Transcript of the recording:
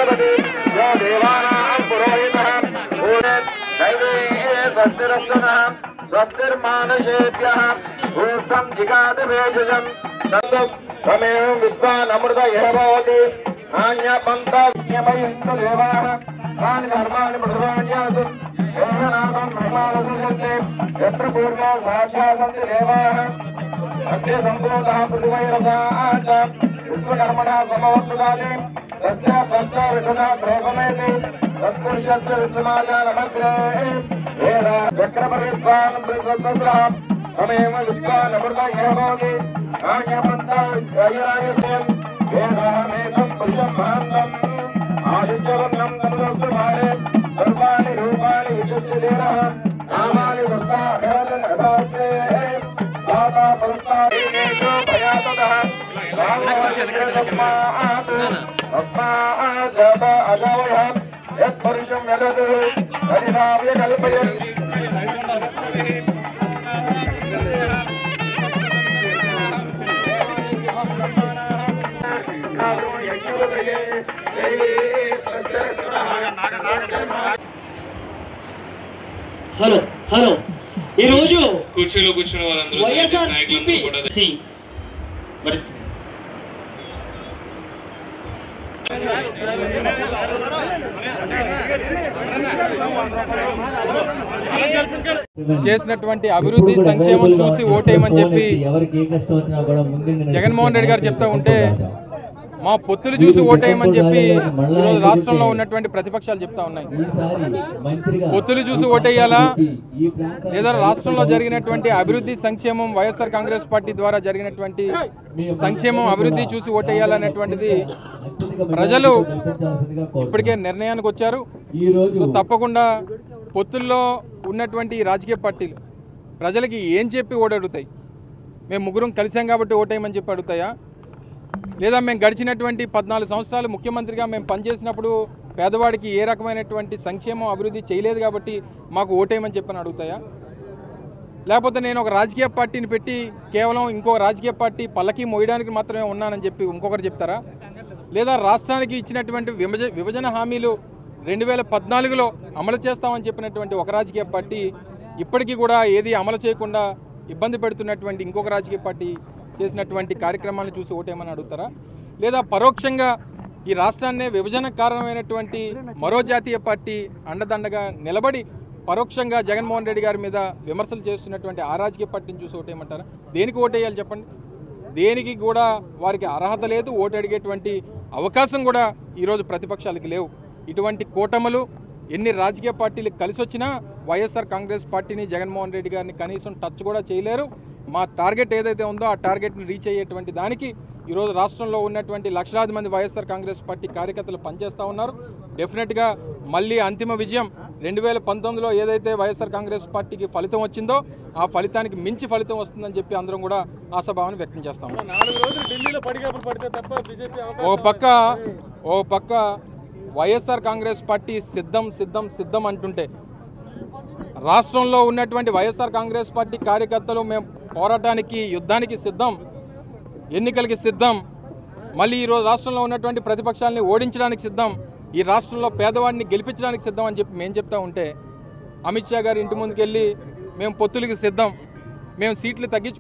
देवति यो देवानां पुरोहितः स्वस्तिरस्तुनः स्वस्तिर्मानुषेभ्यः ऊर्ध्वं जिगात भेषजं तमेव विद्वानमृत इह भवति नान्यपन्थान्यमयन्तु देवाः तानि धर्माणि प्रधान्यासु देवनाथं धर्मावसुषन्ते यत्र पूर्वे साक्षात् सन्ति देवाः अद्य सम्पूर्णतः पृथिवैरसाश्च विश्वकर्मणः समवर्तुकाले तस्य पञ्चविंशः द्रौपमेति तत्पुरुषस्य विश्वमाजानमग्रे वेद चक्रपरिद्वान् बृहस्पतिः तमेव विद्वानमृत इह भवति नान्यपन्थान्यमयन्तु वेदामेकं पुरुषं महान्तम् आदित्यवर्णं तनुदस्तुभारे सर्वाणि रूपाणि विशिष्य देनः नामानि वृत्ता अभवन् अदास्ते दाता परुत्तादीनेषु भयाततः तस्मात् अजवयः यत्पुरुषं यदतु हरिनाव्य कल्पयत् హలో హలో ఈ రోజు కుర్చీలో కూర్చున్న వాళ్ళందరూ నాయకులందరూ కూడా మరి చేసినటువంటి అభివృద్ధి సంక్షేమం చూసి ఓటేయమని చెప్పి జగన్మోహన్ రెడ్డి గారు చెప్తా ఉంటే మా పొత్తులు చూసి ఓటేయమని చెప్పి ఈరోజు రాష్ట్రంలో ఉన్నటువంటి ప్రతిపక్షాలు చెప్తా ఉన్నాయి. పొత్తులు చూసి ఓటేయాలా లేదా రాష్ట్రంలో జరిగినటువంటి అభివృద్ధి సంక్షేమం వైఎస్ఆర్ కాంగ్రెస్ పార్టీ ద్వారా జరిగినటువంటి సంక్షేమం అభివృద్ధి చూసి ఓటేయాలనేటువంటిది ప్రజలు ఇప్పటికే నిర్ణయానికి వచ్చారు. సో తప్పకుండా పొత్తుల్లో ఉన్నటువంటి రాజకీయ పార్టీలు ప్రజలకి ఏం చెప్పి ఓటడుగుతాయి? మేము ముగ్గురం కలిసాం కాబట్టి ఓటేయమని చెప్పి అడుగుతాయా? లేదా మేము గడిచినటువంటి 14 సంవత్సరాలు ముఖ్యమంత్రిగా మేము పనిచేసినప్పుడు పేదవాడికి ఏ రకమైనటువంటి సంక్షేమం అభివృద్ధి చేయలేదు కాబట్టి మాకు ఓటేయమని చెప్పని అడుగుతాయా? లేకపోతే నేను ఒక రాజకీయ పార్టీని పెట్టి కేవలం ఇంకో రాజకీయ పార్టీ పల్లకి మోయడానికి మాత్రమే ఉన్నానని చెప్పి ఇంకొకరు చెప్తారా? లేదా రాష్ట్రానికి ఇచ్చినటువంటి విభజన హామీలు 2014లో అమలు చేస్తామని చెప్పినటువంటి ఒక రాజకీయ పార్టీ ఇప్పటికీ కూడా ఏది అమలు చేయకుండా ఇబ్బంది పెడుతున్నటువంటి ఇంకొక రాజకీయ పార్టీ చేసినటువంటి కార్యక్రమాలను చూసి ఓటేయమని అడుగుతారా? లేదా పరోక్షంగా ఈ రాష్ట్రాన్నే విభజన కారణమైనటువంటి మరో జాతీయ పార్టీ అండదండగా నిలబడి పరోక్షంగా జగన్మోహన్ రెడ్డి గారి మీద విమర్శలు చేస్తున్నటువంటి ఆ రాజకీయ పార్టీని చూసి ఓటేయమంటారా? దేనికి ఓటేయాలి చెప్పండి? దేనికి కూడా వారికి అర్హత లేదు, ఓటు అడిగేటువంటి అవకాశం కూడా ఈరోజు ప్రతిపక్షాలకి లేవు. ఇటువంటి కూటములు ఎన్ని రాజకీయ పార్టీలు కలిసి వచ్చినా వైఎస్ఆర్ కాంగ్రెస్ పార్టీని జగన్మోహన్ రెడ్డి గారిని కనీసం టచ్ కూడా చేయలేరు. మా టార్గెట్ ఏదైతే ఉందో ఆ టార్గెట్ని రీచ్ అయ్యేటువంటి దానికి ఈరోజు రాష్ట్రంలో ఉన్నటువంటి లక్షలాది మంది వైఎస్ఆర్ కాంగ్రెస్ పార్టీ కార్యకర్తలు పనిచేస్తూ ఉన్నారు. డెఫినెట్గా మళ్ళీ అంతిమ విజయం 2019లో ఏదైతే వైఎస్ఆర్ కాంగ్రెస్ పార్టీకి ఫలితం వచ్చిందో ఆ ఫలితానికి మించి ఫలితం వస్తుందని చెప్పి అందరం కూడా ఆశాభావాన్ని వ్యక్తం చేస్తాం. ఓ పక్క వైఎస్ఆర్ కాంగ్రెస్ పార్టీ సిద్ధం అంటుంటే రాష్ట్రంలో ఉన్నటువంటి వైఎస్ఆర్ కాంగ్రెస్ పార్టీ కార్యకర్తలు మేము పోరాటానికి యుద్ధానికి సిద్ధం, ఎన్నికలకి సిద్ధం, మళ్ళీ ఈరోజు రాష్ట్రంలో ఉన్నటువంటి ప్రతిపక్షాలని ఓడించడానికి సిద్ధం, ఈ రాష్ట్రంలో పేదవాడిని గెలిపించడానికి సిద్ధం అని చెప్పి మేము చెప్తా ఉంటే అమిత్ షా గారి ఇంటి ముందుకెళ్ళి మేము పొత్తులకి సిద్ధం, మేము సీట్లు తగ్గించు